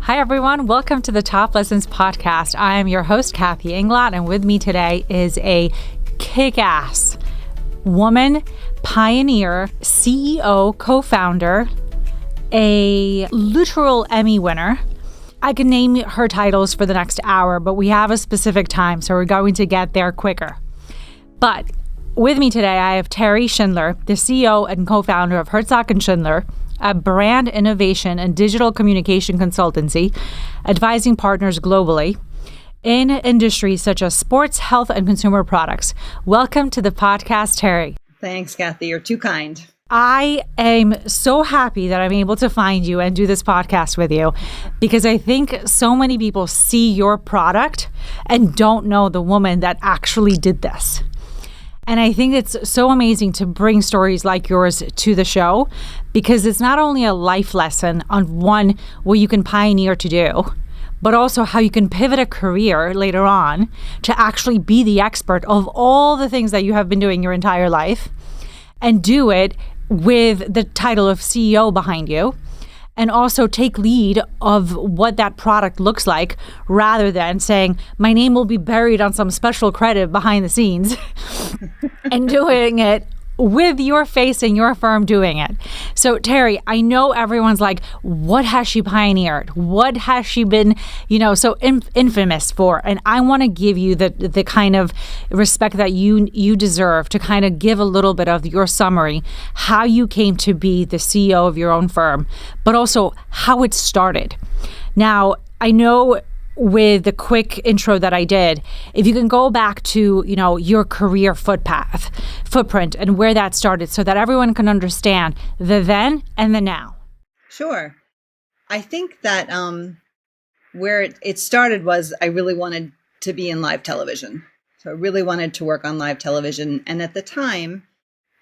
Hi, everyone. Welcome to the Top Lessons podcast. I am your host, Kathy Inglot, and with me today is a kick-ass woman, pioneer, CEO, co-founder, a literal Emmy winner. I can name her titles for the next hour, but we have a specific time, so we're going to get there quicker. But with me today, I have Teri Schindler, the CEO and co-founder of Herzog Schindler, a brand innovation and digital communication consultancy, advising partners globally in industries such as sports, health, and consumer products. Welcome to the podcast, Teri. Thanks, Kathy. You're too kind. I am so happy that I'm able to find you and do this podcast with you because I think so many people see your product and don't know the woman that actually did this. And I think it's so amazing to bring stories like yours to the show because it's not only a life lesson on one, what you can pioneer to do, but also how you can pivot a career later on to actually be the expert of all the things that you have been doing your entire life and do it with the title of CEO behind you. And also take lead of what that product looks like rather than saying, my name will be buried on some special credit behind the scenes and doing it with your face and your firm doing it. So Teri, I know everyone's like, what has she pioneered? What has she been, so infamous for? And I want to give you the kind of respect that you deserve to kind of give a little bit of your summary, how you came to be the CEO of your own firm, but also how it started. Now, I know with the quick intro that I did, if you can go back to, your career footprint and where that started so that everyone can understand the then and the now. Sure. I think that where it started was I really wanted to be in live television. So I really wanted to work on live television. And at the time,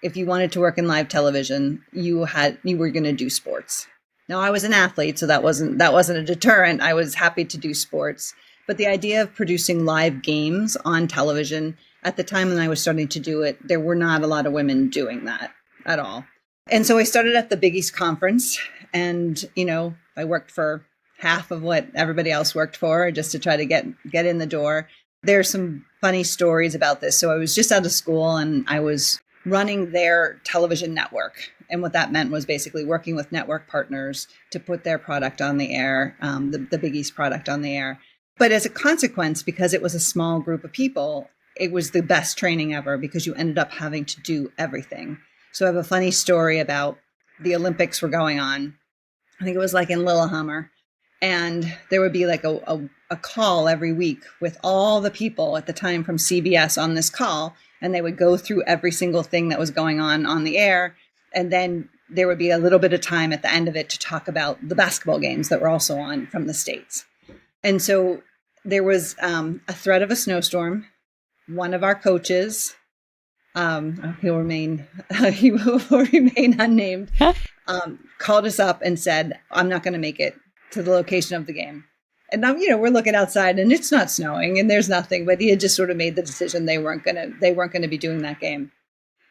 if you wanted to work in live television, you were going to do sports. Now, I was an athlete, so that wasn't a deterrent. I was happy to do sports. But the idea of producing live games on television, at the time when I was starting to do it, there were not a lot of women doing that at all. And so I started at the Big East Conference, and, I worked for half of what everybody else worked for just to try to get in the door. There's some funny stories about this. So I was just out of school, and I was running their television network. And what that meant was basically working with network partners to put their product on the air, the Big East product on the air. But as a consequence, because it was a small group of people, it was the best training ever because you ended up having to do everything. So I have a funny story about the Olympics were going on. I think it was like in Lillehammer. And there would be like a call every week with all the people at the time from CBS on this call. And they would go through every single thing that was going on the air. And then there would be a little bit of time at the end of it to talk about the basketball games that were also on from the States. And so there was a threat of a snowstorm. One of our coaches, he will remain unnamed, called us up and said, I'm not going to make it to the location of the game. And now, we're looking outside and it's not snowing and there's nothing, but he had just sort of made the decision they weren't going to be doing that game.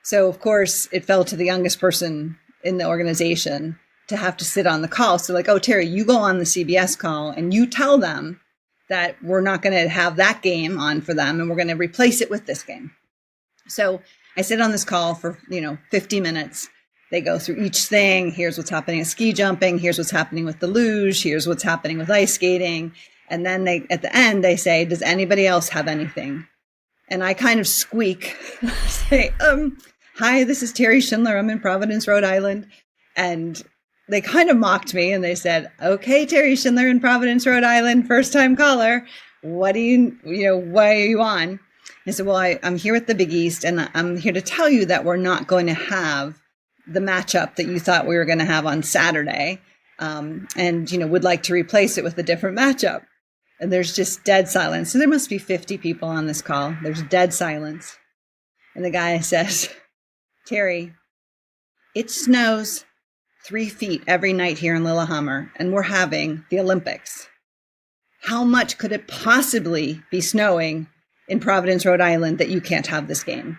So, of course, it fell to the youngest person in the organization to have to sit on the call. So like, oh, Teri, you go on the CBS call and you tell them that we're not going to have that game on for them and we're going to replace it with this game. So I sit on this call for, 50 minutes. They go through each thing. Here's what's happening with ski jumping. Here's what's happening with the luge. Here's what's happening with ice skating. And then at the end, they say, does anybody else have anything? And I kind of squeak, say, hi, this is Teri Schindler. I'm in Providence, Rhode Island. And they kind of mocked me and they said, okay, Teri Schindler in Providence, Rhode Island, first time caller. Why are you on? I said, well, I'm here at the Big East and I'm here to tell you that we're not going to have the matchup that you thought we were going to have on Saturday. And, would like to replace it with a different matchup. And there's just dead silence. So there must be 50 people on this call. There's dead silence. And the guy says, Teri, it snows 3 feet every night here in Lillehammer, and we're having the Olympics. How much could it possibly be snowing in Providence, Rhode Island, that you can't have this game?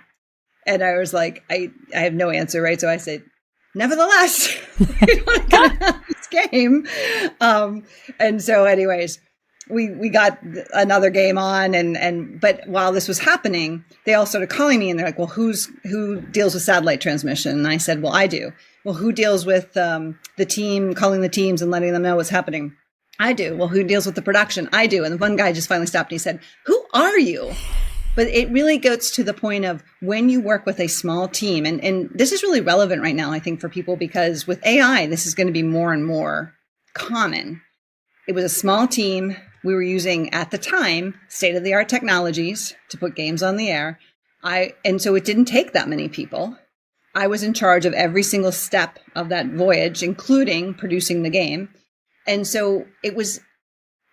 And I was like, I have no answer, right? So I said, Nevertheless, we're not going to have this game. And so anyways, we got another game on, but while this was happening, they all started calling me and they're like, well, who deals with satellite transmission? And I said, well, I do. Well, who deals with the team, calling the teams and letting them know what's happening? I do. Well, who deals with the production? I do. And the one guy just finally stopped and he said, who are you? But it really gets to the point of when you work with a small team, and this is really relevant right now, I think, for people, because with AI, this is going to be more and more common. It was a small team. We were using, at the time, state-of-the-art technologies to put games on the air. And so it didn't take that many people. I was in charge of every single step of that voyage, including producing the game. And so it was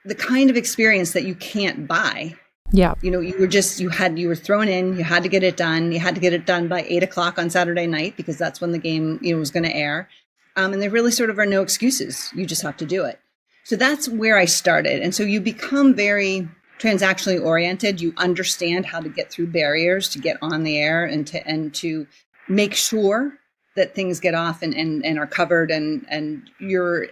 the kind of experience that you can't buy. Yeah. You were thrown in, you had to get it done. You had to get it done by 8:00 on Saturday night, because that's when the game, was going to air. And there really sort of are no excuses. You just have to do it. So that's where I started. And so you become very transactionally oriented. You understand how to get through barriers to get on the air and to make sure that things get off and are covered, and you're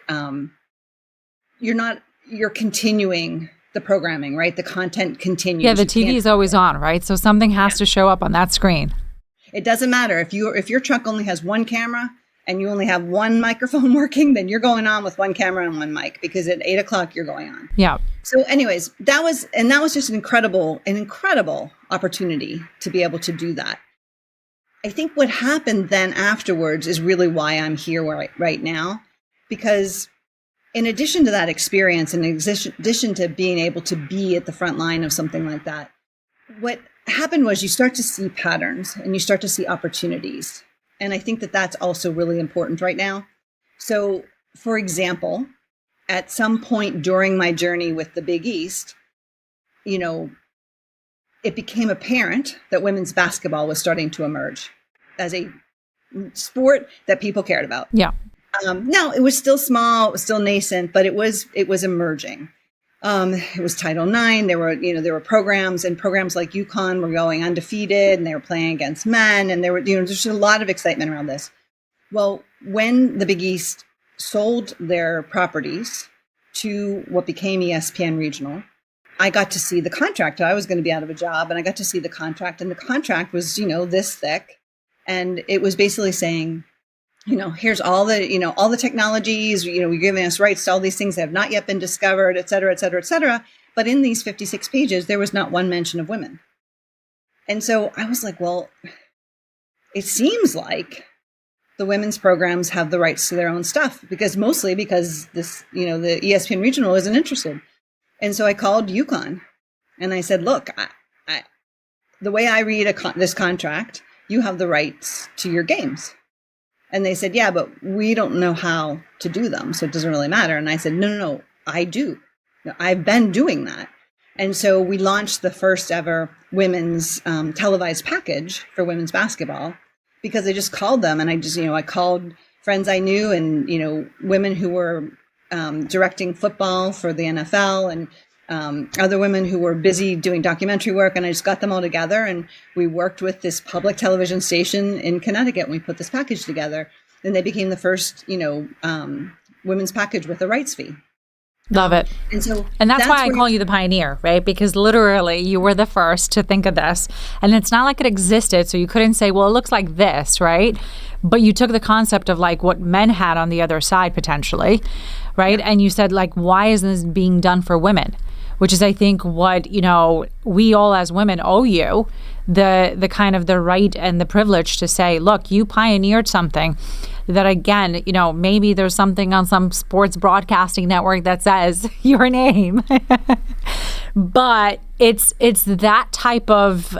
continuing the programming, right? The content continues. Yeah, the TV is always on, right? So something has to show up on that screen. It doesn't matter if your truck only has one camera and you only have one microphone working, then you're going on with one camera and one mic, because at 8:00 you're going on. Yeah. So anyways, that was just an incredible opportunity to be able to do that. I think what happened then afterwards is really why I'm here right now, because in addition to that experience, in addition to being able to be at the front line of something like that, what happened was you start to see patterns and you start to see opportunities. And I think that that's also really important right now. So, for example, at some point during my journey with the Big East, it became apparent that women's basketball was starting to emerge as a sport that people cared about. Yeah. Now, it was still small, it was still nascent, but it was emerging. It was Title IX. There were programs like UConn were going undefeated, and they were playing against men, and there were, there's a lot of excitement around this. Well, when the Big East sold their properties to what became ESPN Regional, I got to see the contract. I was going to be out of a job, and I got to see the contract, and the contract was, this thick, and it was basically saying, here's all the technologies, you're giving us rights to all these things that have not yet been discovered, et cetera, et cetera, et cetera. But in these 56 pages, there was not one mention of women. And so I was like, well, it seems like the women's programs have the rights to their own stuff, because this, the ESPN Regional isn't interested. And so I called UConn and I said, look, the way I read this contract, you have the rights to your games. And they said, yeah, but we don't know how to do them, so it doesn't really matter. And I said, no, I do. I've been doing that. And so we launched the first ever women's televised package for women's basketball, because I just called them, and I called friends I knew, and, women who were directing football for the NFL, and other women who were busy doing documentary work, and I just got them all together, and we worked with this public television station in Connecticut, and we put this package together, and they became the first, women's package with a rights fee. Love it. And that's why I call you the pioneer, right? Because literally you were the first to think of this, and it's not like it existed, so you couldn't say, well, it looks like this, right? But you took the concept of like what men had on the other side potentially, right? Yeah. And you said, like, why isn't this being done for women? Which is, I think, what, we all as women owe you, the kind of the right and the privilege to say, look, you pioneered something that, again, maybe there's something on some sports broadcasting network that says your name. But it's that type of,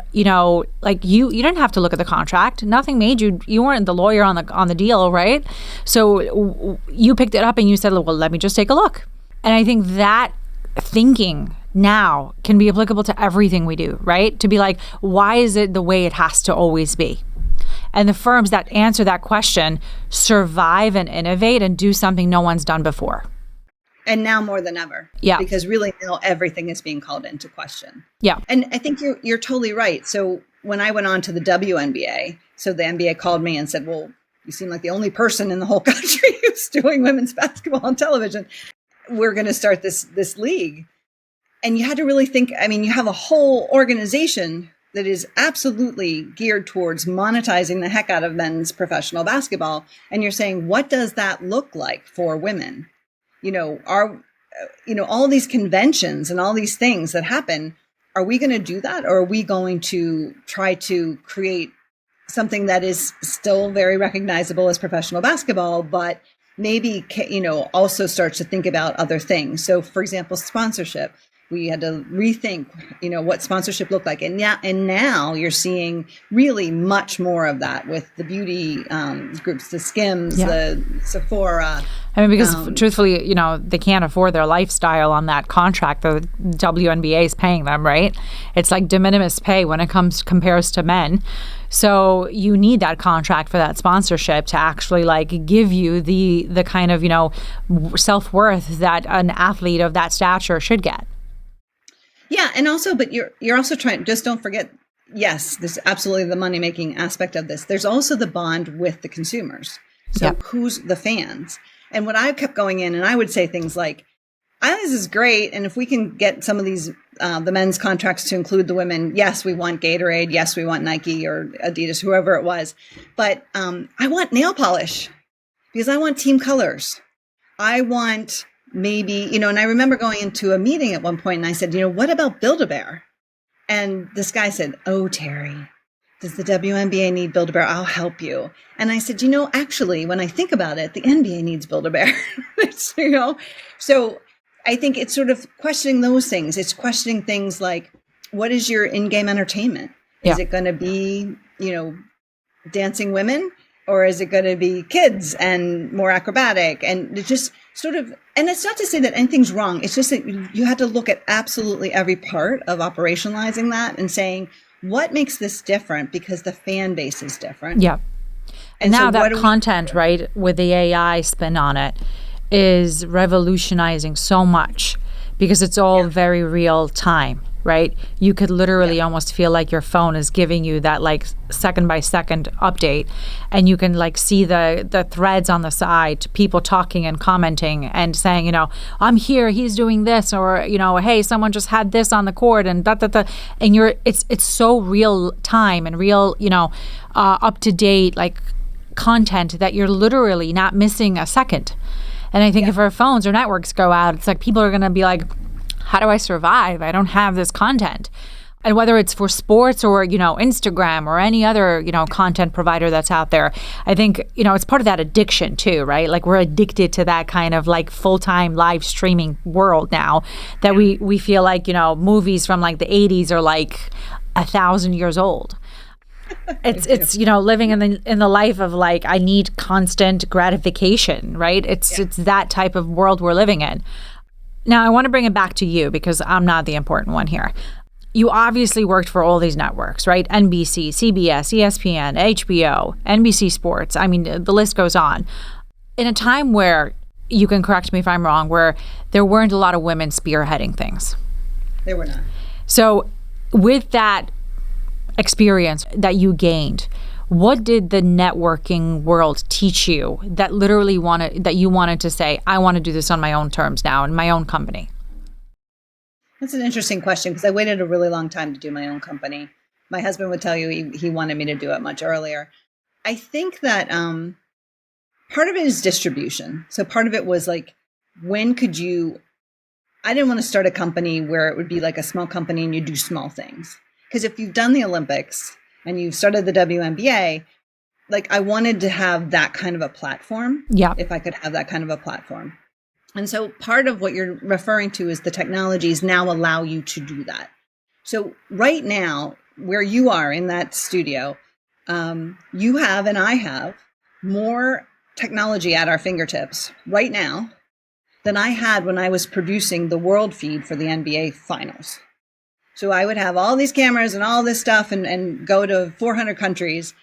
like you didn't have to look at the contract. Nothing made you weren't the lawyer on the deal, right? So you picked it up and you said, well, let me just take a look. And I think that thinking now can be applicable to everything we do, right? To be like, why is it the way it has to always be? And the firms that answer that question survive and innovate and do something no one's done before. And now more than ever. Yeah. Because really now everything is being called into question. Yeah. And I think you're totally right. So when I went on to the WNBA, so the NBA called me and said, well, you seem like the only person in the whole country who's doing women's basketball on television. We're going to start this league. And you had to really think, I mean, you have a whole organization that is absolutely geared towards monetizing the heck out of men's professional basketball. And you're saying, what does that look like for women? All these conventions and all these things that happen, are we going to do that? Or are we going to try to create something that is still very recognizable as professional basketball, but maybe, also starts to think about other things? So for example, sponsorship. We had to rethink, what sponsorship looked like. And now you're seeing really much more of that with the beauty groups, the Skims, the Sephora. I mean, because truthfully, they can't afford their lifestyle on that contract the WNBA is paying them, right? It's like de minimis pay when it compares to men. So you need that contract for that sponsorship to actually like give you the kind of, self-worth that an athlete of that stature should get. Yeah. And also, but you're also trying, just don't forget, yes, there's absolutely the money-making aspect of this. There's also the bond with the consumers. So who's the fans? And what I kept going in, and I would say things like, I think this is great. And if we can get some of these, the men's contracts to include the women, yes, we want Gatorade. Yes, we want Nike or Adidas, whoever it was. But I want nail polish because I want team colors. I want maybe, and I remember going into a meeting at one point and I said, what about Build-A-Bear? And this guy said, oh, Teri, does the WNBA need Build-A-Bear? I'll help you. And I said, actually, when I think about it, the NBA needs Build-A-Bear. So I think it's sort of questioning those things. It's questioning things like, what is your in-game entertainment? Is it going to be, dancing women? Or is it going to be kids and more acrobatic? And it just sort of, and it's not to say that anything's wrong. It's just that you had to look at absolutely every part of operationalizing that and saying, what makes this different? Because the fan base is different. Yeah. And now so that content, right, with the AI spin on it, is revolutionizing so much because it's all very real time, right? You could literally almost feel like your phone is giving you that like second by second update, and you can like see the threads on the side, people talking and commenting and saying, I'm here, he's doing this, or hey, someone just had this on the court, and and it's so real time and real, up to date like content that you're literally not missing a second. And I think if our phones or networks go out, it's like people are going to be like, how do I survive? I don't have this content. And whether it's for sports or, Instagram or any other, content provider that's out there, I think, it's part of that addiction too, right? Like we're addicted to that kind of like full-time live streaming world now that we feel like, movies from like the 80s are like 1,000 years old. It's living in the life of like, I need constant gratification, right? It's that type of world we're living in. Now, I want to bring it back to you because I'm not the important one here. You obviously worked for all these networks, right? NBC, CBS, ESPN, HBO, NBC Sports. I mean, the list goes on. In a time where, you can correct me if I'm wrong, where there weren't a lot of women spearheading things. There were not. So with that experience that you gained, what did the networking world teach you that literally you wanted to say, I want to do this on my own terms now in my own company? That's an interesting question because I waited a really long time to do my own company. My husband would tell you he wanted me to do it much earlier. I think that part of it is distribution. So part of it was like, I didn't want to start a company where it would be like a small company and you do small things. Because if you've done the Olympics and you've started the WNBA, like I wanted to have that kind of a platform. Yeah. If I could have that kind of a platform. And so part of what you're referring to is the technologies now allow you to do that. So right now, where you are in that studio, you have and I have more technology at our fingertips right now than I had when I was producing the world feed for the NBA finals. So I would have all these cameras and all this stuff and go to 400 countries.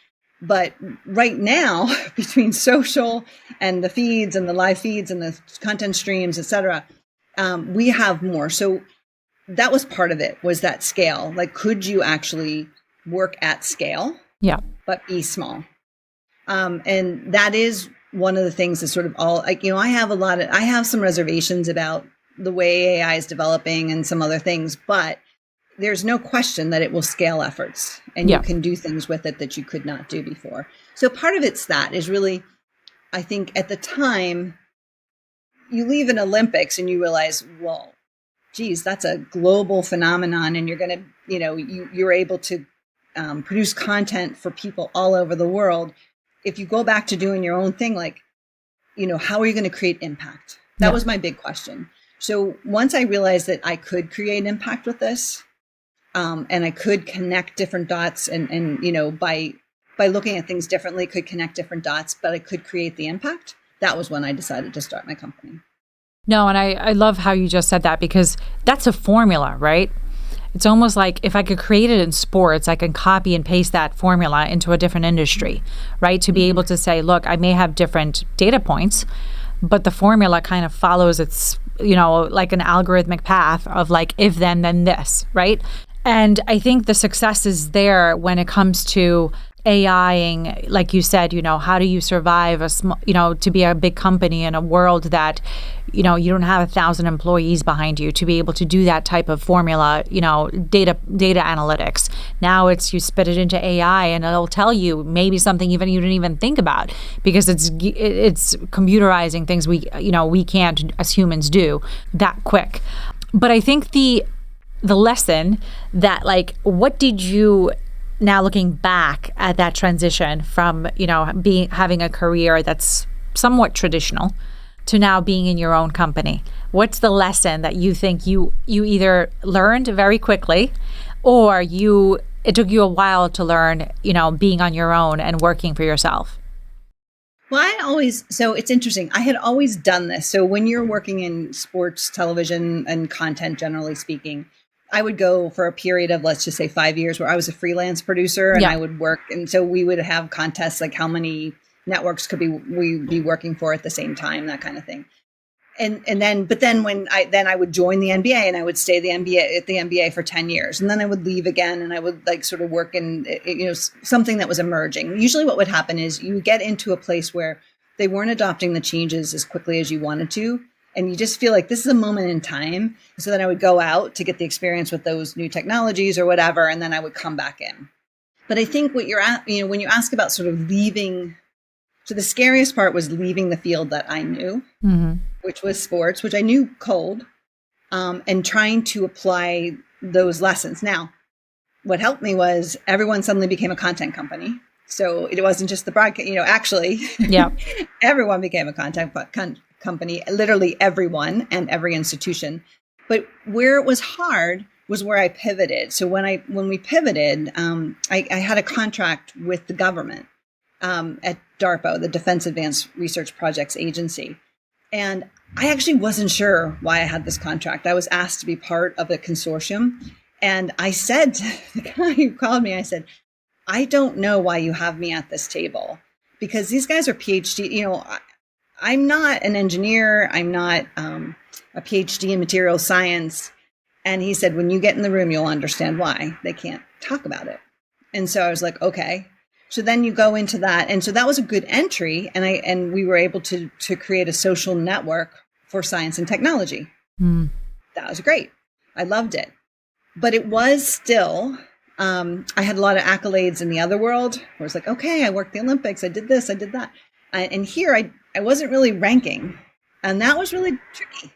But right now, between social and the feeds and the live feeds and the content streams, et cetera, we have more. So that was part of it, was that scale. Like, could you actually work at scale? Yeah. But be small? And that is one of the things that sort of all, like, you know, I have some reservations about the way AI is developing and some other things, but there's no question that it will scale efforts and you can do things with it that you could not do before. So part of it's that is really, I think at the time you leave an Olympics and you realize, well, geez, that's a global phenomenon. And you're going to, you know, you're able to produce content for people all over the world. If you go back to doing your own thing, like, you know, how are you going to create impact? That was my big question. So once I realized that I could create impact with this, and I could connect different dots and, you know, by looking at things differently, could connect different dots, but I could create the impact. That was when I decided to start my company. No, and I love how you just said that, because that's a formula, right? It's almost like if I could create it in sports, I can copy and paste that formula into a different industry, right? To be able to say, look, I may have different data points, but the formula kind of follows its, you know, like an algorithmic path of like, if then this, right? And I think the success is there when it comes to AIing, like you said, you know, how do you survive you know, to be a big company in a world that, you know, you don't have 1,000 employees behind you to be able to do that type of formula, you know, data analytics. Now it's you spit it into AI and it'll tell you maybe something even you didn't even think about, because it's computerizing things we can't as humans do that quick. But I think the lesson that, like, what did you, now looking back at that transition from, you know, having a career that's somewhat traditional to now being in your own company, what's the lesson that you think you either learned very quickly or it took you a while to learn, you know, being on your own and working for yourself? Well, so it's interesting. I had always done this. So when you're working in sports, television, and content, generally speaking, I would go for a period of, let's just say 5 years, where I was a freelance producer and I would work. And so we would have contests, like how many networks could we be working for at the same time, that kind of thing. But then when I would join the NBA and I would stay at the NBA for 10 years. And then I would leave again and I would like sort of work in, you know, something that was emerging. Usually what would happen is you get into a place where they weren't adopting the changes as quickly as you wanted to. And you just feel like this is a moment in time. So then I would go out to get the experience with those new technologies or whatever, and then I would come back in. But I think what you're at, you know, when you ask about sort of leaving, so the scariest part was leaving the field that I knew, which was sports, which I knew cold, and trying to apply those lessons. Now, what helped me was everyone suddenly became a content company. So it wasn't just the broadcast, you know, actually, everyone became a content company, literally everyone and every institution. But where it was hard was where I pivoted. So when we pivoted, I had a contract with the government at DARPA, the Defense Advanced Research Projects Agency. And I actually wasn't sure why I had this contract. I was asked to be part of a consortium. And I said to the guy who called me, I said, I don't know why you have me at this table, because these guys are PhD, you know, I'm not an engineer. I'm not a PhD in material science. And he said, when you get in the room, you'll understand why they can't talk about it. And so I was like, okay. So then you go into that. And so that was a good entry. And we were able to create a social network for science and technology. That was great. I loved it. But it was still, I had a lot of accolades in the other world where it was like, okay, I worked the Olympics. I did this, I did that. And here I wasn't really ranking. And that was really tricky,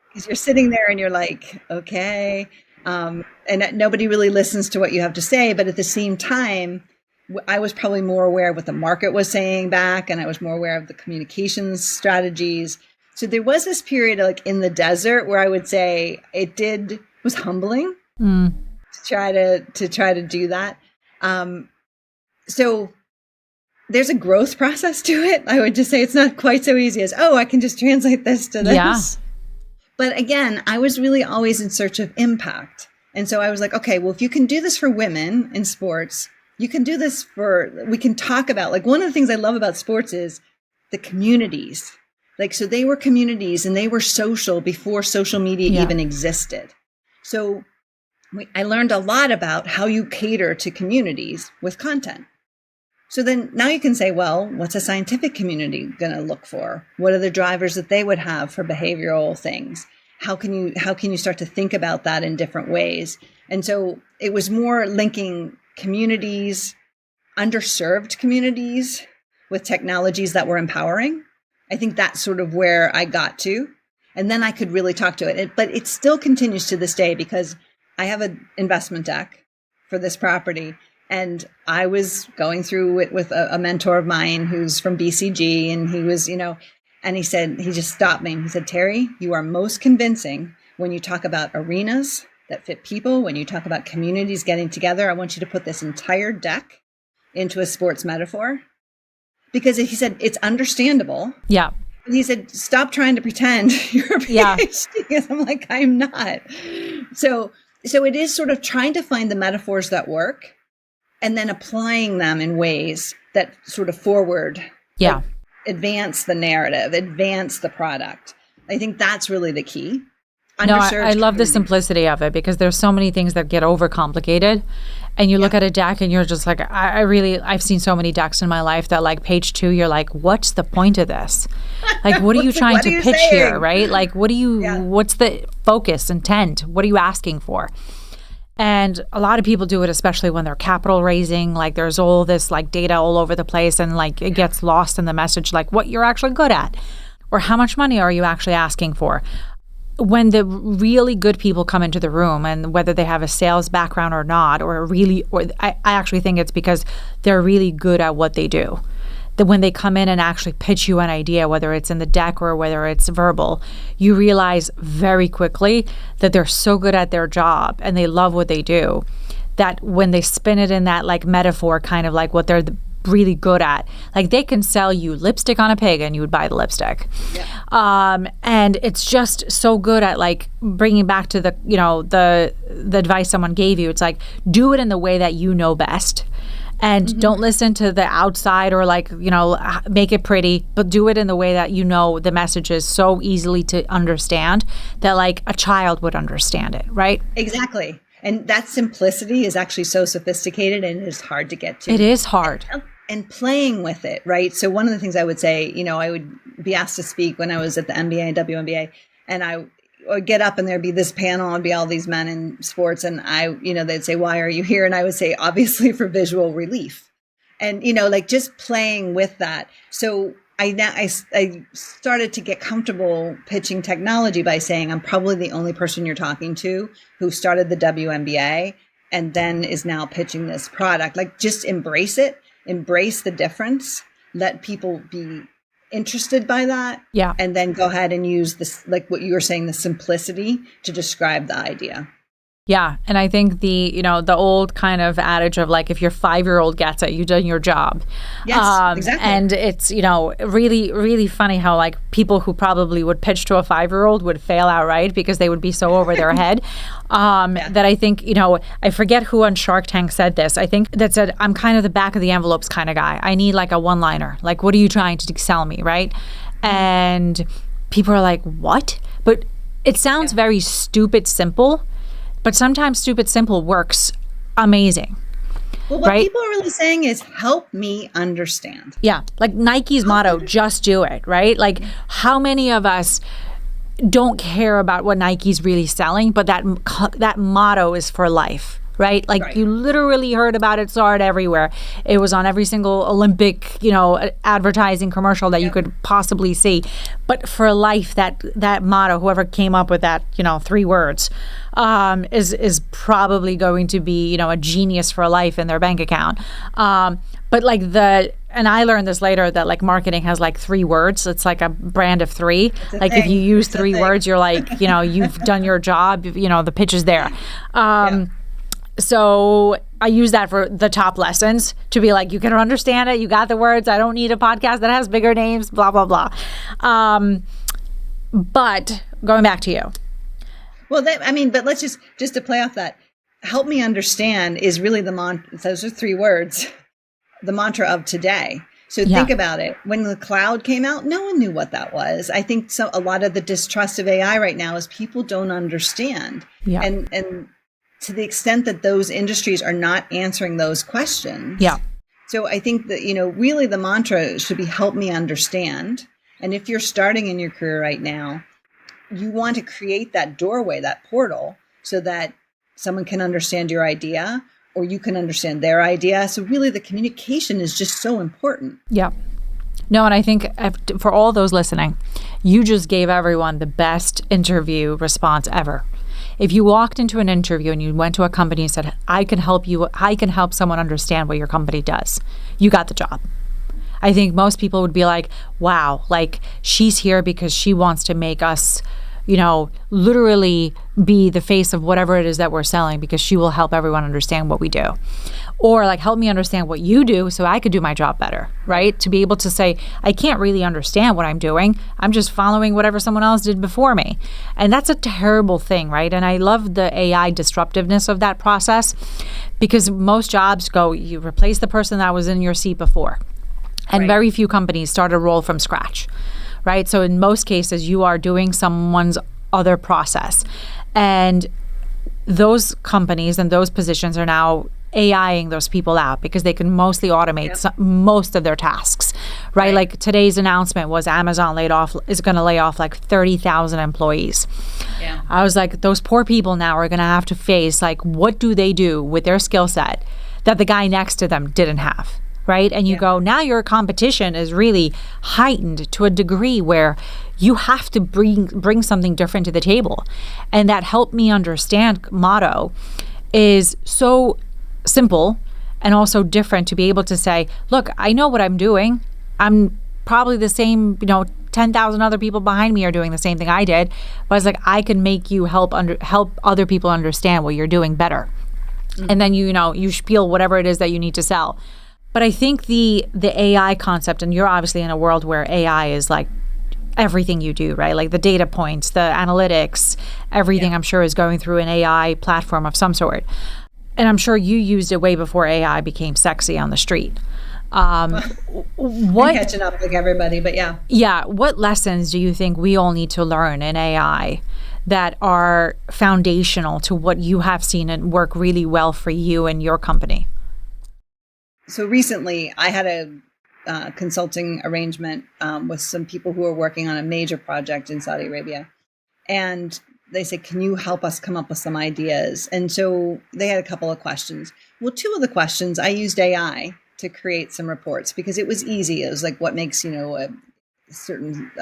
because you're sitting there and you're like, okay. And nobody really listens to what you have to say. But at the same time, I was probably more aware of what the market was saying back. And I was more aware of the communications strategies. So there was this period like in the desert where I would say it was humbling to try to do that. So there's a growth process to it. I would just say it's not quite so easy as, oh, I can just translate this to this. Yeah. But again, I was really always in search of impact. And so I was like, okay, well, if you can do this for women in sports, you can do this we can talk about, like, one of the things I love about sports is the communities. Like, so they were communities and they were social before social media even existed. So I learned a lot about how you cater to communities with content. So then now you can say, well, what's a scientific community going to look for? What are the drivers that they would have for behavioral things? How can you start to think about that in different ways? And so it was more linking communities, underserved communities, with technologies that were empowering. I think that's sort of where I got to. And then I could really talk to it. But it still continues to this day because I have an investment deck for this property. And I was going through it with a mentor of mine who's from BCG. And he was, and he just stopped me. He said, Teri, you are most convincing when you talk about arenas that fit people, when you talk about communities getting together. I want you to put this entire deck into a sports metaphor. Because he said, it's understandable. Yeah. And he said, stop trying to pretend you're a PhD. Because I'm like, I'm not. So it is sort of trying to find the metaphors that work and then applying them in ways that sort of forward, advance the narrative, advance the product. I think that's really the key. No, I love the simplicity of it because there's so many things that get overcomplicated. And you look at a deck and you're just like, I've seen so many decks in my life that like page 2, you're like, what's the point of this? Like, what are you trying to pitch here, right? Like, what's the focus, intent? What are you asking for? And a lot of people do it, especially when they're capital raising. Like there's all this like data all over the place and like it gets lost in the message, like what you're actually good at or how much money are you actually asking for? When the really good people come into the room and whether they have a sales background or not, I actually think it's because they're really good at what they do. That when they come in and actually pitch you an idea, whether it's in the deck or whether it's verbal, you realize very quickly that they're so good at their job and they love what they do that when they spin it in that like metaphor, kind of like what they're really good at, like they can sell you lipstick on a pig and you would buy the lipstick. And it's just so good at like bringing back to the advice someone gave you. It's like, do it in the way that you know best. And don't listen to the outside or like, make it pretty, but do it in the way that the message is so easily to understand that like a child would understand it, right? Exactly. And that simplicity is actually so sophisticated and it's hard to get to. It is hard. And playing with it, right? So one of the things I would say, I would be asked to speak when I was at the NBA and WNBA, and I would get up and there'd be this panel and be all these men in sports. And they'd say, why are you here? And I would say, obviously for visual relief. And, like just playing with that. So I started to get comfortable pitching technology by saying, I'm probably the only person you're talking to who started the WNBA and then is now pitching this product. Like just embrace it, embrace the difference, let people be interested by that. Yeah. And then go ahead and use this, like what you were saying, the simplicity to describe the idea. Yeah. And I think the old kind of adage of like, if your 5-year-old gets it, you've done your job. Yes, exactly. And it's, really, really funny how like people who probably would pitch to a 5-year-old would fail outright because they would be so over their head. That I think, I forget who on Shark Tank said this. I think that said, I'm kind of the back of the envelopes kind of guy. I need like a one-liner. Like, what are you trying to sell me, right? And people are like, what? But it sounds very stupid simple. But sometimes stupid simple works amazing. Well, what people are really saying is help me understand. Yeah. Like Nike's motto, just do it, right? Like how many of us don't care about what Nike's really selling, but that motto is for life, right? Like you literally heard about it, saw it everywhere. It was on every single Olympic, advertising commercial that you could possibly see. But for life, that motto, whoever came up with that, 3 words, is probably going to be, a genius for life in their bank account. But like and I learned this later that like marketing has like 3 words. It's like a brand of 3. Like if you use 3 words, you're like, you've done your job, the pitch is there. So I use that for the top lessons to be like, you can understand it. You got the words. I don't need a podcast that has bigger names, blah, blah, blah. But going back to you. Well, but let's just to play off that, help me understand is really the mantra. Those are 3 words, the mantra of today. So think about it. When the cloud came out, no one knew what that was. I think a lot of the distrust of AI right now is people don't understand. Yeah. And to the extent that those industries are not answering those questions. Yeah. So I think that, really the mantra should be help me understand. And if you're starting in your career right now, you want to create that doorway, that portal, so that someone can understand your idea or you can understand their idea. So really the communication is just so important. Yeah. No, and I think for all those listening, you just gave everyone the best interview response ever. If you walked into an interview and you went to a company and said, I can help someone understand what your company does, you got the job. I think most people would be like, wow, like she's here because she wants to make us, literally be the face of whatever it is that we're selling, because she will help everyone understand what we do. Or like, help me understand what you do so I could do my job better, right? To be able to say, I can't really understand what I'm doing. I'm just following whatever someone else did before me. And that's a terrible thing, right? And I love the AI disruptiveness of that process, because most jobs go, you replace the person that was in your seat before. And right. Very few companies start a role from scratch, right? So in most cases, you are doing someone's other process. And those companies and those positions are now AIing those people out because they can mostly automate most of their tasks, right? Like today's announcement was Amazon is going to lay off like 30,000 employees. Yeah. I was like, those poor people now are going to have to face like, what do they do with their skill set that the guy next to them didn't have? Right? And you go, now your competition is really heightened to a degree where you have to bring something different to the table. And that help me understand motto is so simple and also different to be able to say, look, I know what I'm doing. I'm probably the same, 10,000 other people behind me are doing the same thing I did. But it's like, I can make you help other people understand what you're doing better. Mm-hmm. And then, you spiel whatever it is that you need to sell. But I think the AI concept, and you're obviously in a world where AI is like everything you do, right? Like the data points, the analytics, everything I'm sure is going through an AI platform of some sort. And I'm sure you used it way before AI became sexy on the street. I'm catching up like everybody, but yeah. Yeah. What lessons do you think we all need to learn in AI that are foundational to what you have seen and work really well for you and your company? So recently, I had a consulting arrangement with some people who are working on a major project in Saudi Arabia. And they said, can you help us come up with some ideas? And so they had a couple of questions. Well, two of the questions, I used AI to create some reports because it was easy. It was like, what makes, a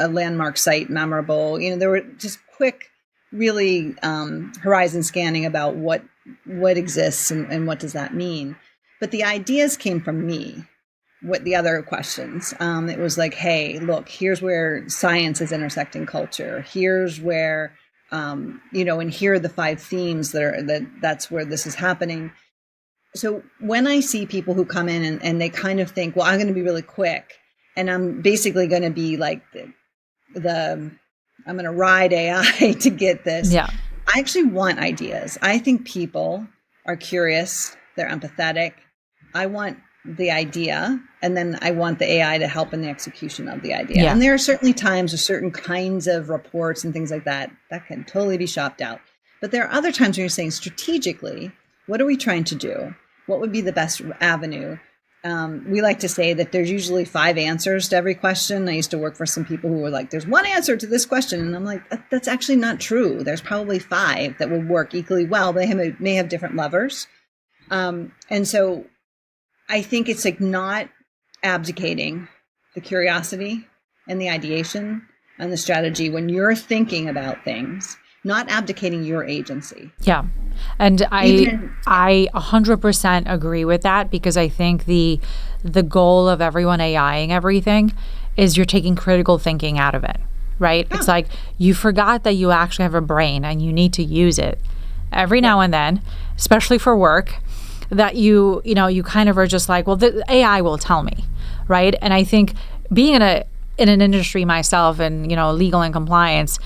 landmark site memorable? There were just quick, really horizon scanning about what exists and what does that mean. But the ideas came from me. What the other questions? It was like, hey, look, here's where science is intersecting culture. Here's where, and here are the 5 themes that's where this is happening. So when I see people who come in and they kind of think, well, I'm going to be really quick, and I'm basically going to be like I'm going to ride AI to get this. Yeah. I actually want ideas. I think people are curious. They're empathetic. I want the idea, and then I want the AI to help in the execution of the idea. Yeah. And there are certainly times or certain kinds of reports and things like that can totally be shopped out. But there are other times when you're saying strategically, what are we trying to do? What would be the best avenue? We like to say that there's usually 5 answers to every question. I used to work for some people who were like, there's one answer to this question. And I'm like, that's actually not true. There's probably 5 that will work equally well. They may have different levers. And so I think it's like not abdicating the curiosity and the ideation and the strategy when you're thinking about things, not abdicating your agency. Yeah. And I 100% agree with that, because I think the goal of everyone AIing everything is you're taking critical thinking out of it, right? Yeah. It's like you forgot that you actually have a brain and you need to use it every now and then, especially for work, that you kind of are just like, well, the AI will tell me, right? And I think being in an industry myself and, legal and compliance,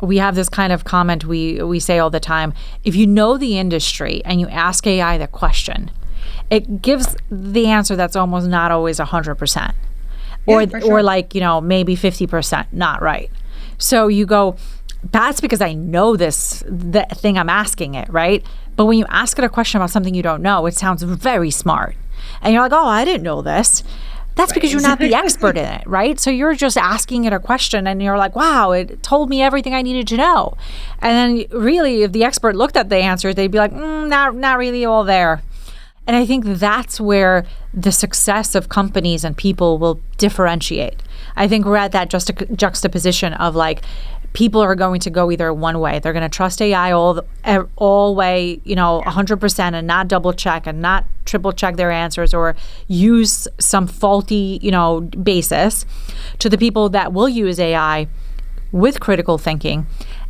we have this kind of comment we say all the time. If you know the industry and you ask AI the question, it gives the answer that's almost not always 100%. Or like, maybe 50% not right. So you go, that's because I know the thing I'm asking it, right? But when you ask it a question about something you don't know, it sounds very smart. And you're like, oh, I didn't know this. That's because you're not the expert in it, right? So you're just asking it a question and you're like, wow, it told me everything I needed to know. And then really, if the expert looked at the answer, they'd be like, not really all there. And I think that's where the success of companies and people will differentiate. I think we're at that juxtaposition of like, people are going to go either one way. They're going to trust AI all way, 100% and not double check and not triple check their answers or use some faulty, basis, to the people that will use AI with critical thinking,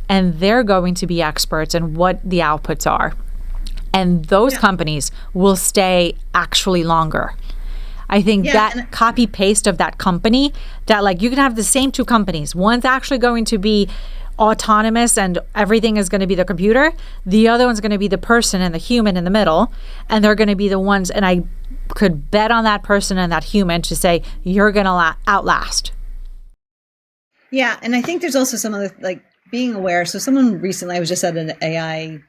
and they're going to be experts in what the outputs are. And those companies will stay actually longer. I think that copy paste of that company, that like you can have the same two companies. One's actually going to be autonomous and everything is going to be the computer. The other one's going to be the person and the human in the middle. And they're going to be the ones, and I could bet on that person and that human to say, you're going to outlast. Yeah. And I think there's also some other, like being aware. So someone recently, I was just at an AI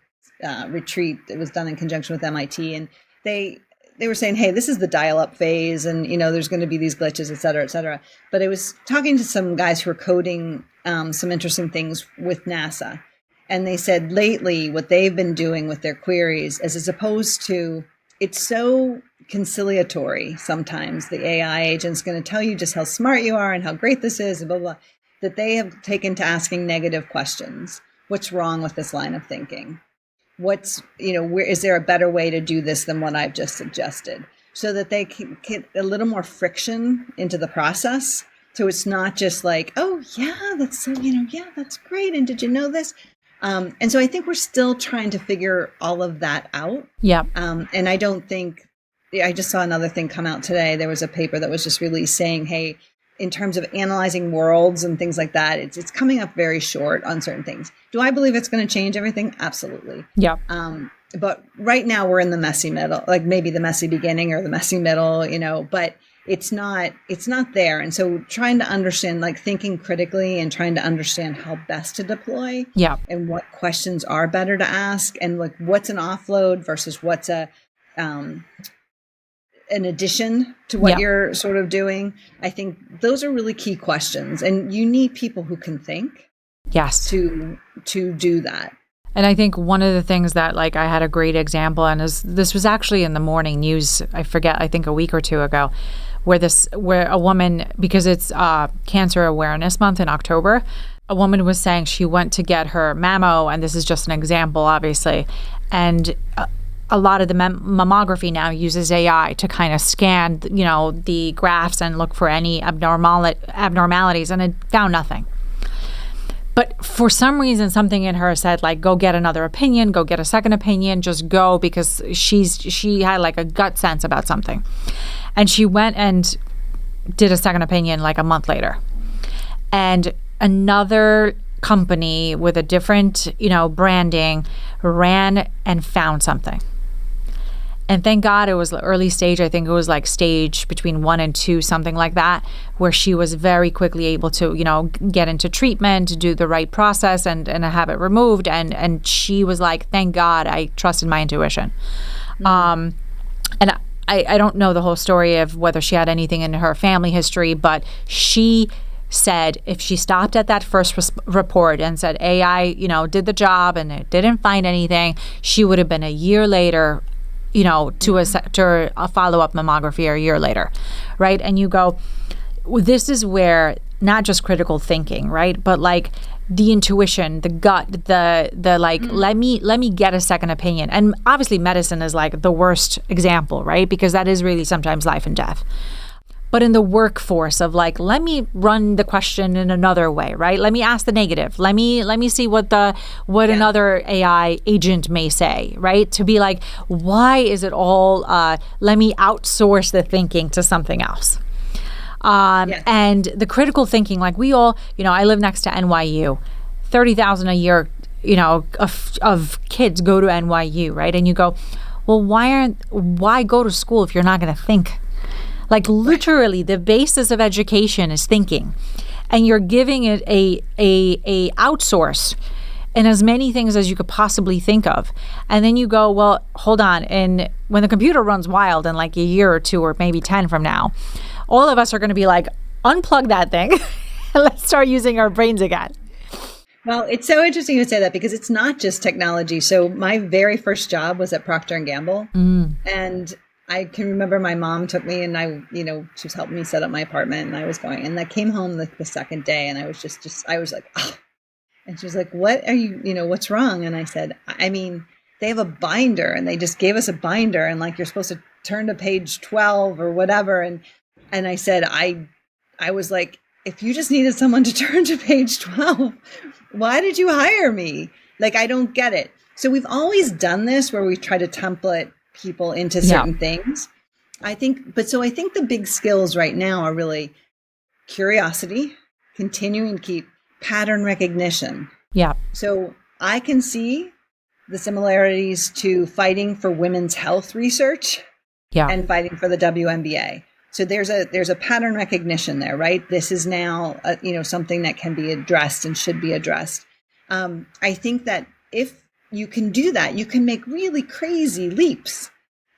retreat that was done in conjunction with MIT, and they were saying, hey, this is the dial-up phase, and there's going to be these glitches, et cetera, et cetera. But I was talking to some guys who are coding some interesting things with NASA, and they said lately what they've been doing with their queries is, as opposed to, it's so conciliatory sometimes, the AI agent's going to tell you just how smart you are and how great this is, and blah, blah, that they have taken to asking negative questions. What's wrong with this line of thinking? What's, where is there a better way to do this than what I've just suggested, so that they can get a little more friction into the process. So it's not just like, oh yeah, that's so, that's great. And did you know this? And so I think we're still trying to figure all of that out. Yeah. And I don't think, I just saw another thing come out today. There was a paper that was just released saying, hey, in terms of analyzing worlds and things like that, it's coming up very short on certain things. Do I believe it's going to change everything? Absolutely. Yeah. But right now we're in the messy middle, like maybe the messy beginning or the messy middle, but it's not there. And so trying to understand, like thinking critically and trying to understand how best to deploy, and what questions are better to ask, and like what's an offload versus what's an addition to what you're sort of doing. I think those are really key questions, and you need people who can think. Yes. To do that. And I think one of the things that, like, I had a great example, and this was actually in the morning news, I think a week or two ago, where a woman, because it's Cancer Awareness Month in October, a woman was saying she went to get her mammo, and this is just an example, obviously, and a lot of the mammography now uses AI to kind of scan, the graphs and look for any abnormalities, and it found nothing. But for some reason, something in her said, like, go get another opinion, go get a second opinion, just go, because she had like a gut sense about something. And she went and did a second opinion like a month later. And another company with a different, branding ran and found something. And thank God it was early stage. I think it was like stage between 1 and 2, something like that, where she was very quickly able to, get into treatment, to do the right process and have it removed. And she was like, thank God I trusted my intuition. And I don't know the whole story of whether she had anything in her family history, but she said if she stopped at that first report and said AI, did the job and it didn't find anything, she would have been a year later, to a follow-up mammography, or a year later, right? And you go, well, this is where not just critical thinking, right? But like the intuition, the gut, the like, let me get a second opinion. And obviously medicine is like the worst example, right? Because that is really sometimes life and death. But in the workforce of like, let me run the question in another way, right? Let me ask the negative. Let me see what another AI agent may say, right? To be like, why is it all, let me outsource the thinking to something else. And the critical thinking, like we all, I live next to NYU, 30,000 a year, of kids go to NYU, right? And you go, well, why go to school if you're not going to think? Like literally the basis of education is thinking, and you're giving it a outsource in as many things as you could possibly think of. And then you go, well, hold on. And when the computer runs wild in like a year or 2 or maybe 10 from now, all of us are going to be like, unplug that thing and let's start using our brains again. Well, it's so interesting you say that because it's not just technology. So my very first job was at Procter & Gamble. And I can remember my mom took me and she was helping me set up my apartment and I was going, and I came home the second day and I was I was like, oh, and she was like, what are you, what's wrong? And I said, I mean, they have a binder and they just gave us a binder and like, you're supposed to turn to page 12 or whatever. And I said, I was like, if you just needed someone to turn to page 12, why did you hire me? Like, I don't get it. So we've always done this where we try to template people into certain things. I think the big skills right now are really curiosity, continuing to keep pattern recognition. Yeah. So I can see the similarities to fighting for women's health research and fighting for the WNBA. So there's a pattern recognition there, right? This is now, something that can be addressed and should be addressed. I think that if you can do that, you can make really crazy leaps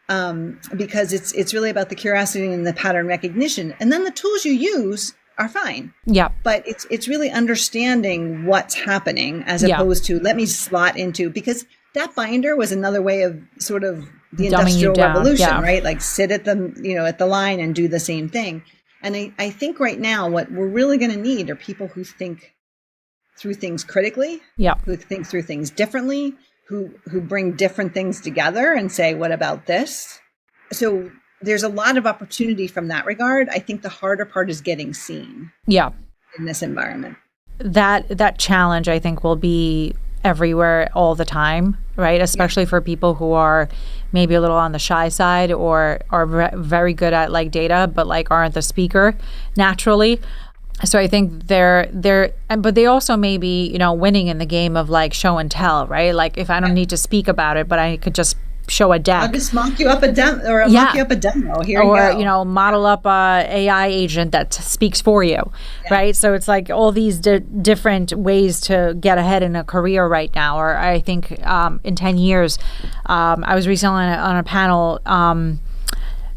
because it's really about the curiosity and the pattern recognition. And then the tools you use are fine. Yeah. But it's really understanding what's happening as opposed to let me slot into, because that binder was another way of sort of the Industrial Revolution, right? Like sit at the line and do the same thing. And I think right now what we're really going to need are people who think through things critically, who think through things differently, who bring different things together and say, what about this? So there's a lot of opportunity from that regard. I think the harder part is getting seen in this environment. That challenge, I think, will be everywhere all the time, right? Especially for people who are maybe a little on the shy side or are very good at like data, but like aren't the speaker naturally. So I think but they also may be, winning in the game of like show and tell, right? Like if I don't need to speak about it, but I could just show a deck. I'll just mock you up a demo, or I'll mock you up a demo. Here you go. Or, model up a AI agent that speaks for you, right? So it's like all these different ways to get ahead in a career right now. Or I think in 10 years, I was recently on a panel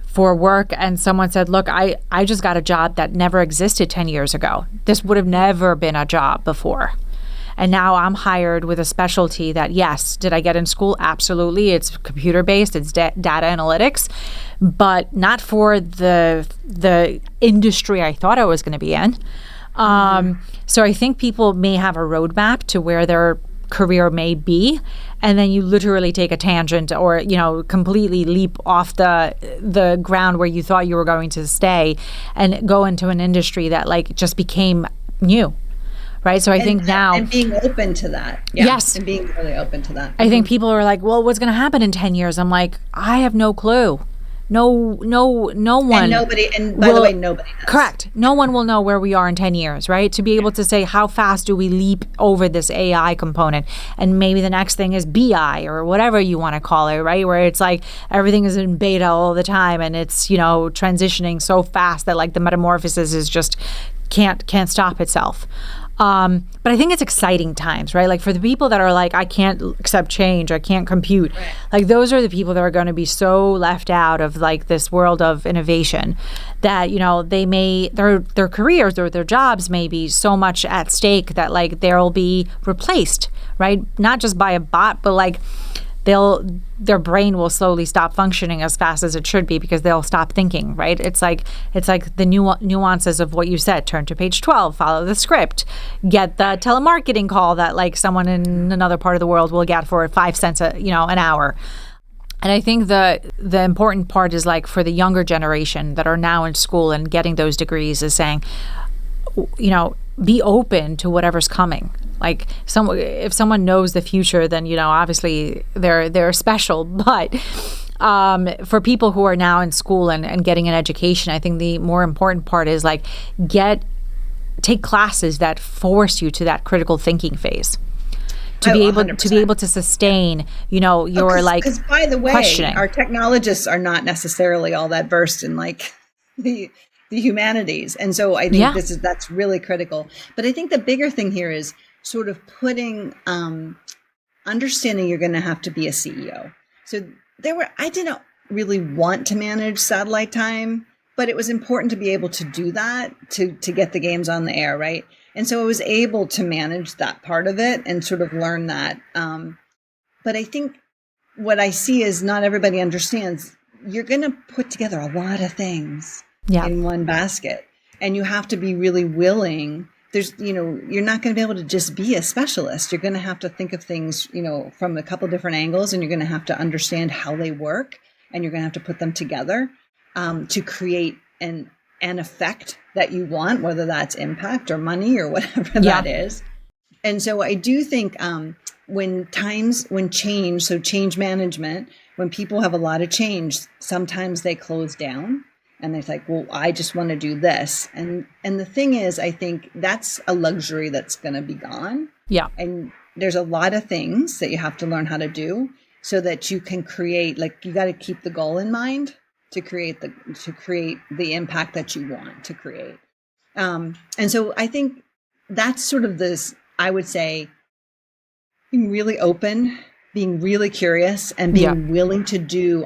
for work, and someone said, look, I just got a job that never existed 10 years ago. This would have never been a job before. And now I'm hired with a specialty that, yes, did I get in school? Absolutely. It's computer-based. It's data analytics, but not for the industry I thought I was going to be in. So I think people may have a roadmap to where their career may be, and then you literally take a tangent or, completely leap off the ground where you thought you were going to stay and go into an industry that like just became new. Right. So I think now. And being open to that. Yeah. Yes. And being really open to that. I think people are like, well, what's going to happen in 10 years? I'm like, I have no clue. No one. And by the way, nobody knows. Correct. No one will know where we are in 10 years, right? To be able to say, how fast do we leap over this AI component? And maybe the next thing is BI or whatever you want to call it, right? Where it's like everything is in beta all the time and it's, transitioning so fast that like the metamorphosis is just can't stop itself. But I think it's exciting times, right? Like for the people that are like, I can't accept change, I can't compute. Right. Like those are the people that are going to be so left out of like this world of innovation that, they may, their careers or their jobs may be so much at stake that like they'll be replaced, right? Not just by a bot, but like their brain will slowly stop functioning as fast as it should be because they'll stop thinking, right? It's like the nuances of what you said. Turn to page 12, follow the script, get the telemarketing call that like someone in another part of the world will get for 5 cents an hour. And I think the important part is like for the younger generation that are now in school and getting those degrees is saying, be open to whatever's coming. Like if someone knows the future, then obviously they're special. But for people who are now in school and getting an education, I think the more important part is like take classes that force you to that critical thinking phase. To be able to sustain, your because by the way, questioning. Our technologists are not necessarily all that versed in like the humanities, and so I think that's really critical. But I think the bigger thing here is sort of putting, understanding you're going to have to be a CEO. So I didn't really want to manage satellite time, but it was important to be able to do that to get the games on the air, right? And so I was able to manage that part of it and sort of learn that. But I think what I see is not everybody understands you're going to put together a lot of things in one basket, and you have to be really willing. You're not going to be able to just be a specialist. You're going to have to think of things, from a couple different angles, and you're going to have to understand how they work, and you're going to have to put them together to create an effect that you want, whether that's impact or money or whatever that is. And so I do think when change management, when people have a lot of change, sometimes they close down and they're like, well, I just want to do this. And the thing is, I think that's a luxury that's going to be gone. Yeah. And there's a lot of things that you have to learn how to do so that you can create, like, you got to keep the goal in mind to create the impact that you want to create. And so I think that's sort of this, I would say, being really open, being really curious, and being willing to do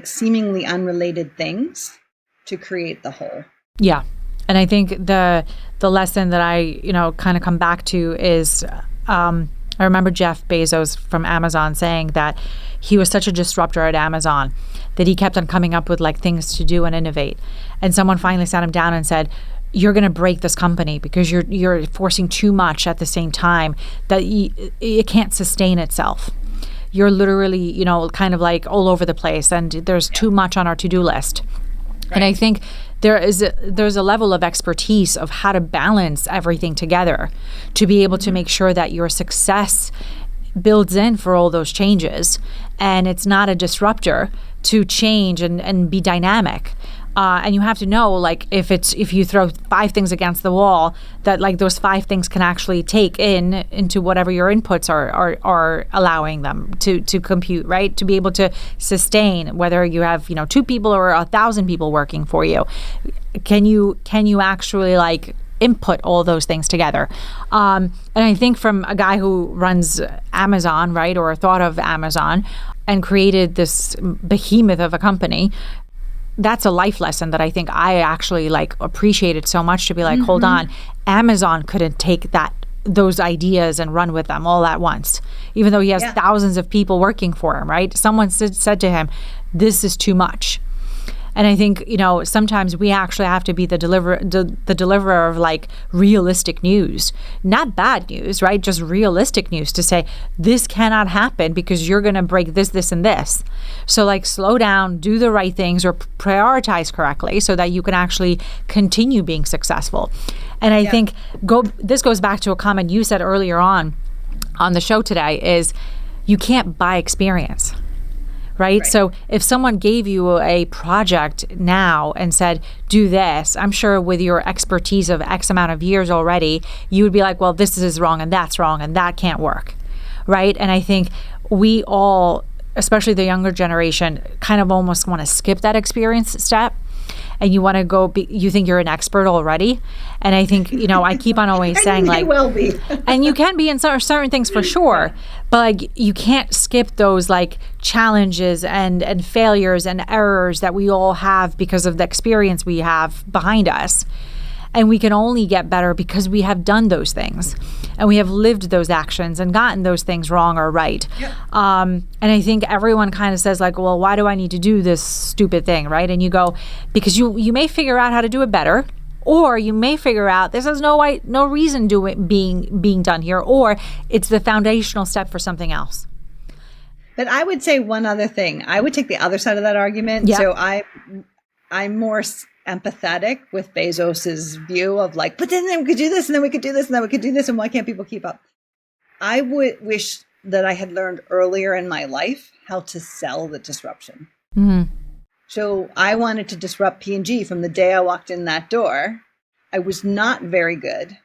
seemingly unrelated things to create the whole. Yeah. And I think the lesson that I, kind of come back to is, I remember Jeff Bezos from Amazon saying that he was such a disruptor at Amazon that he kept on coming up with things to do and innovate. And someone finally sat him down and said, you're going to break this company because you're forcing too much at the same time that it can't sustain itself. You're literally, kind of all over the place, and there's too much on our to-do list. Right. And I think there's a level of expertise of how to balance everything together to be able to make sure that your success builds in for all those changes, and it's not a disruptor to change and be dynamic. And you have to know, if you throw 5 things against the wall, that those 5 things can actually take into whatever your inputs are allowing them to compute, right? To be able to sustain, whether you have 2 people or 1,000 people working for you. Can you actually input all those things together? And I think from a guy who runs Amazon, right, or thought of Amazon and created this behemoth of a company, that's a life lesson that I think I actually appreciated so much, to be hold on, Amazon couldn't take those ideas and run with them all at once, even though he has thousands of people working for him, right? Someone said to him, this is too much. And I think, sometimes we actually have to be the deliverer of realistic news, not bad news, right? Just realistic news to say, this cannot happen because you're going to break this, this, and this. So slow down, do the right things, or prioritize correctly so that you can actually continue being successful. And I think this goes back to a comment you said earlier on the show today, is you can't buy experience. Right? So if someone gave you a project now and said, do this, I'm sure with your expertise of X amount of years already, you would be like, well, this is wrong and that's wrong and that can't work. Right? And I think we all, especially the younger generation, kind of almost want to skip that experience step. And you want to you think you're an expert already. And I think, I keep on always saying you will be. And you can be in certain things for sure, but you can't skip those challenges and failures and errors that we all have because of the experience we have behind us. And we can only get better because we have done those things and we have lived those actions and gotten those things wrong or right. Yep. And I think everyone kind of says well, why do I need to do this stupid thing, right? And you go, because you may figure out how to do it better, or you may figure out this has no reason being done here, or it's the foundational step for something else. But I would say one other thing. I would take the other side of that argument. Yeah. So I'm more empathetic with Bezos's view of but then we could do this, and then we could do this, and then we could do this, and why can't people keep up? I would wish that I had learned earlier in my life how to sell the disruption. Mm-hmm. So I wanted to disrupt P&G from the day I walked in that door. I was not very good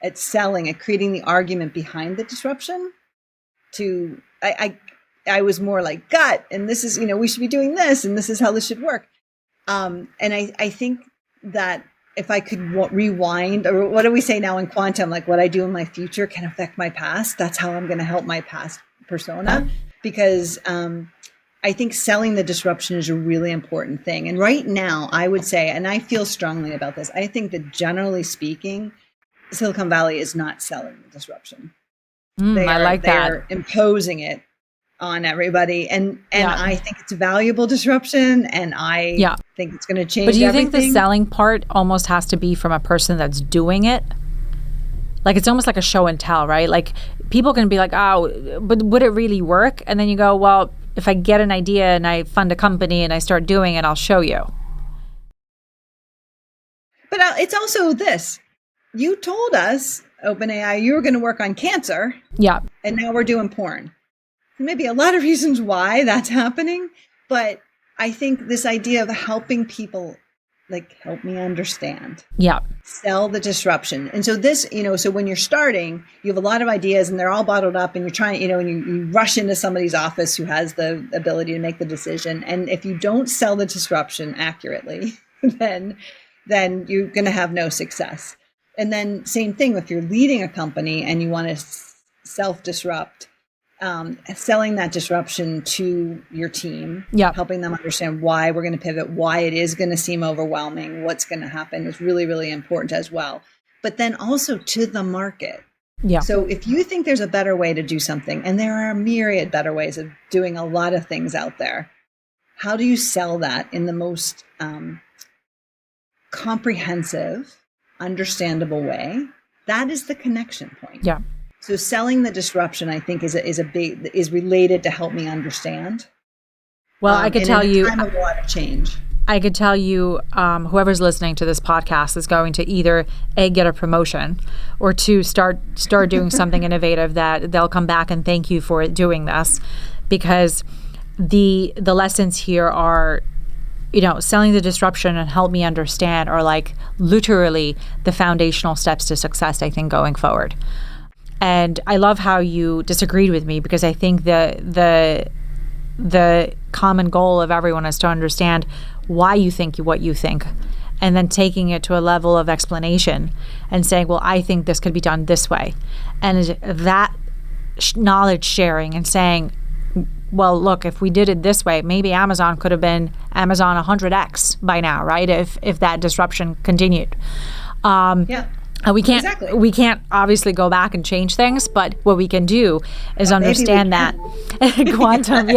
at selling, at creating the argument behind the disruption. I was more gut, and this is, we should be doing this, and this is how this should work. And I think that if I could rewind, or what do we say now in quantum, like what I do in my future can affect my past. That's how I'm going to help my past persona, because I think selling the disruption is a really important thing. And right now, I would say, and I feel strongly about this, I think that generally speaking, Silicon Valley is not selling the disruption. They're imposing it on everybody. And I think it's a valuable disruption, and I think it's going to change everything. But do you think the selling part almost has to be from a person that's doing it? Like, it's almost like a show and tell, right? Like, people can be like, oh, but would it really work? And then you go, well, if I get an idea and I fund a company and I start doing it, I'll show you. But it's also this. You told us, OpenAI, you were going to work on cancer. Yeah. And now we're doing porn. Maybe a lot of reasons why that's happening. But I think this idea of helping people, like, help me understand. Yeah. Sell the disruption. And so this, so when you're starting, you have a lot of ideas and they're all bottled up, and you're trying, and you rush into somebody's office who has the ability to make the decision. And if you don't sell the disruption accurately, then you're going to have no success. And then same thing if you're leading a company and you want to self-disrupt, selling that disruption to your team, helping them understand why we're going to pivot, why it is going to seem overwhelming, what's going to happen is really, really important as well. But then also to the market. Yeah. So if you think there's a better way to do something, and there are a myriad better ways of doing a lot of things out there, how do you sell that in the most comprehensive, understandable way? That is the connection point. Yeah. So selling the disruption, I think, is related to help me understand. Well, I could tell you, time of a lot of change. I could tell you, whoever's listening to this podcast is going to either A, get a promotion, or two, start doing something innovative that they'll come back and thank you for doing this, because the lessons here are, selling the disruption and help me understand are like literally the foundational steps to success, I think, going forward. And I love how you disagreed with me, because I think the common goal of everyone is to understand why you think what you think, and then taking it to a level of explanation and saying, well, I think this could be done this way. And that knowledge sharing and saying, well, look, if we did it this way, maybe Amazon could have been Amazon 100x by now, right? If that disruption continued. And we can't obviously go back and change things, but what we can do is understand that quantum,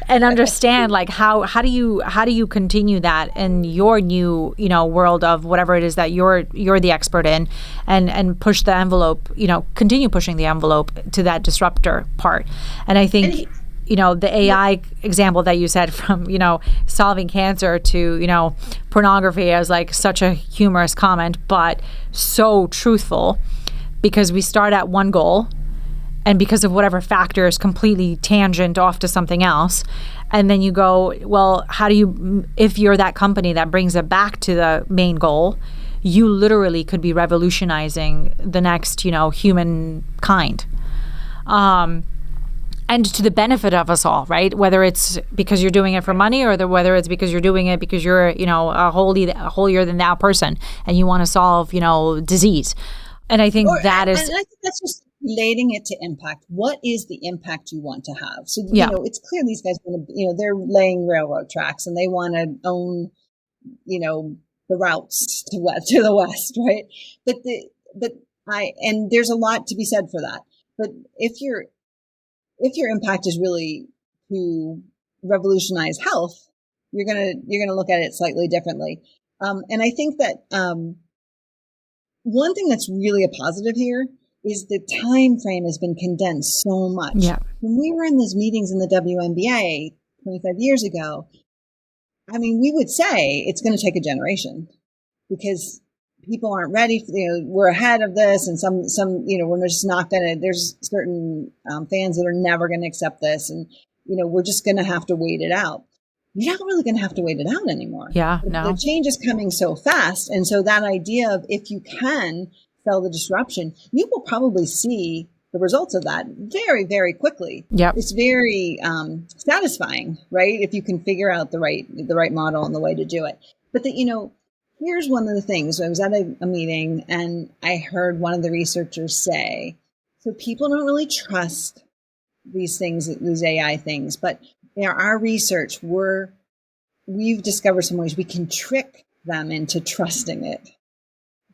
and understand like how do you continue that in your new world of whatever it is that you're the expert in, and push the envelope, continue pushing the envelope to that disruptor part. And I think the AI example that you said, from, solving cancer to, pornography, as like such a humorous comment, but so truthful, because we start at one goal, and because of whatever factor is completely tangent off to something else. And then you go, well, how do you, if you're that company that brings it back to the main goal, you literally could be revolutionizing the next, humankind. And to the benefit of us all, right? Whether it's because you're doing it for money, or whether it's because you're doing it because you're, a holier than thou person and you want to solve, disease. And I think and I think that's just relating it to impact. What is the impact you want to have? So, it's clear these guys want to, they're laying railroad tracks and they want to own, the routes to the west, right? And there's a lot to be said for that. But if your impact is really to revolutionize health, you're gonna look at it slightly differently. And I think that one thing that's really a positive here is the time frame has been condensed so much. Yeah. When we were in those meetings in the WNBA 25 years ago, I mean, we would say it's going to take a generation because people aren't ready. We're ahead of this, and some, we're just not going to. There's certain fans that are never going to accept this, and we're just going to have to wait it out. You're not really going to have to wait it out anymore. Yeah, no. The change is coming so fast, and so that idea of if you can sell the disruption, you will probably see the results of that very, very quickly. Yep. It's very satisfying, right? If you can figure out the right model and the way to do it. But here's here's one of the things. I was at a meeting and I heard one of the researchers say, so people don't really trust these things, these AI things, but our research, we've discovered some ways we can trick them into trusting it.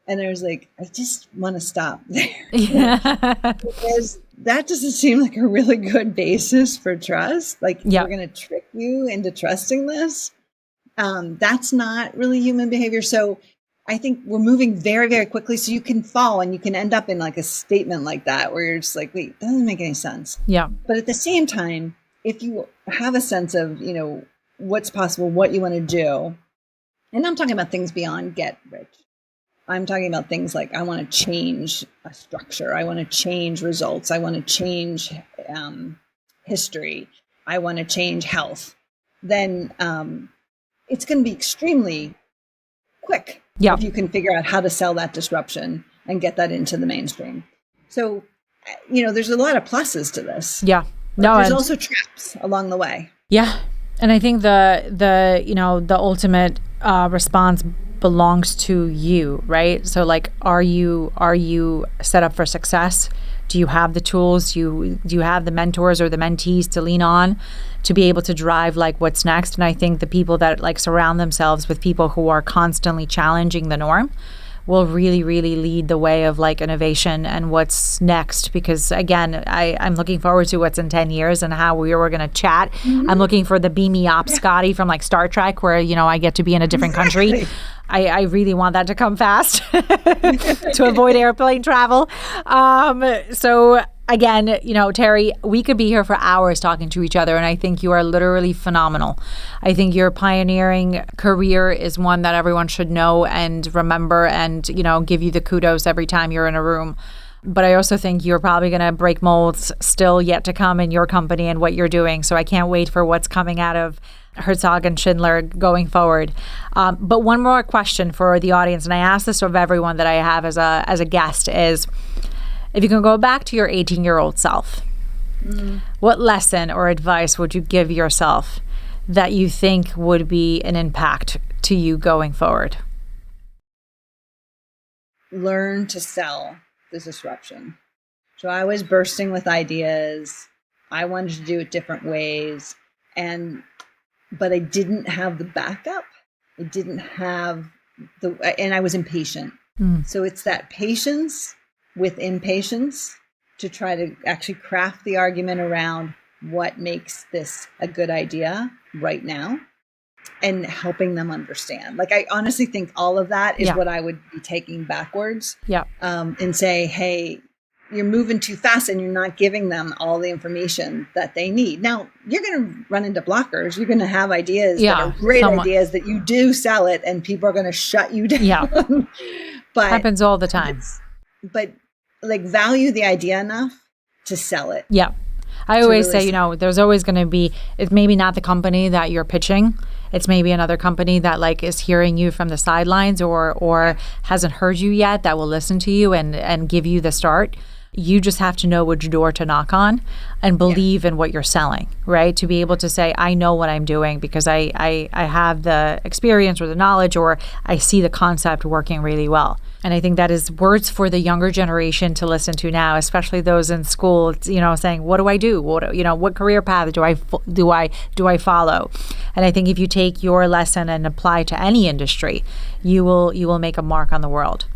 And I was like, I just want to stop there. Yeah. Because that doesn't seem like a really good basis for trust. Like, we're going to trick you into trusting this. That's not really human behavior. So I think we're moving very, very quickly. So you can fall and you can end up in like a statement like that where you're just like, wait, that doesn't make any sense. Yeah. But at the same time, if you have a sense of, what's possible, what you want to do, and I'm talking about things beyond get rich. I'm talking about things like I want to change a structure. I want to change results. I want to change history. I want to change health. Then it's going to be extremely quick if you can figure out how to sell that disruption and get that into the mainstream. So, there's a lot of pluses to this. Yeah. No, there's also traps along the way. Yeah. And I think the ultimate response belongs to you, right? So like, are you set up for success? Do you have the tools? Do you have the mentors or the mentees to lean on to be able to drive like what's next? And I think the people that like surround themselves with people who are constantly challenging the norm will really, really lead the way of like innovation and what's next. Because again, I'm looking forward to what's in 10 years and how we're going to chat. Mm-hmm. I'm looking for the beam me up Scotty from like Star Trek where, I get to be in a different country. I really want that to come fast to avoid airplane travel. So again, Teri, we could be here for hours talking to each other, and I think you are literally phenomenal. I think your pioneering career is one that everyone should know and remember and, give you the kudos every time you're in a room. But I also think you're probably going to break molds still yet to come in your company and what you're doing. So I can't wait for what's coming out of Herzog and Schindler going forward. But one more question for the audience, and I ask this of everyone that I have as a guest, is if you can go back to your 18-year-old self, what lesson or advice would you give yourself that you think would be an impact to you going forward? Learn to sell the disruption. So I was bursting with ideas. I wanted to do it different ways. But I didn't have the backup. I didn't have and I was impatient. So it's that patience with impatience to try to actually craft the argument around what makes this a good idea right now and helping them understand. Like, I honestly think all of that is what I would be taking backwards. Yeah. And say, hey, you're moving too fast and you're not giving them all the information that they need. Now, you're going to run into blockers. You're going to have ideas that are great ideas that you do sell it and people are going to shut you down. Yeah. But happens all the time. But like, value the idea enough to sell it. Yeah. I always say, there's always going to be, it's maybe not the company that you're pitching. It's maybe another company that like is hearing you from the sidelines or hasn't heard you yet that will listen to you and give you the start. You just have to know which door to knock on and believe in what you're selling, right? To be able to say, I know what I'm doing because I have the experience or the knowledge, or I see the concept working really well. And I think that is words for the younger generation to listen to now, especially those in school, saying, what do I do? What career path do I follow? And I think if you take your lesson and apply to any industry, you will make a mark on the world.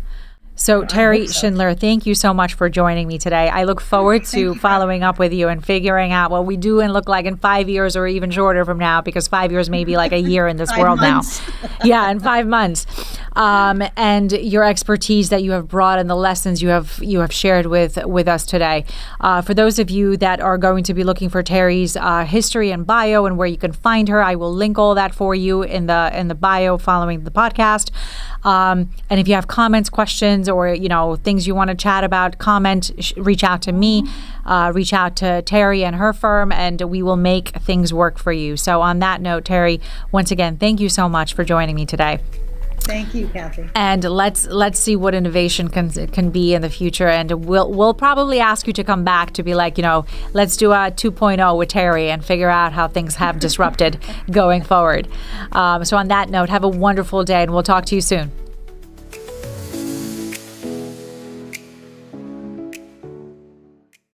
So Teri Schindler, thank you so much for joining me today. I look forward to following up with you and figuring out what we do and look like in 5 years or even shorter from now, because 5 years may be like a year in this world months. Now. Yeah, in 5 months. And your expertise that you have brought and the lessons you have shared with us today. For those of you that are going to be looking for Teri's history and bio and where you can find her, I will link all that for you in the bio following the podcast. And if you have comments, questions, or things you want to chat about, reach out to me, reach out to Teri and her firm, and we will make things work for you. So on that note, Teri, once again, thank you so much for joining me today. Thank you, Kathy. And let's see what innovation can be in the future. And we'll probably ask you to come back to be like, let's do a 2.0 with Teri and figure out how things have disrupted going forward. So on that note, have a wonderful day, and we'll talk to you soon.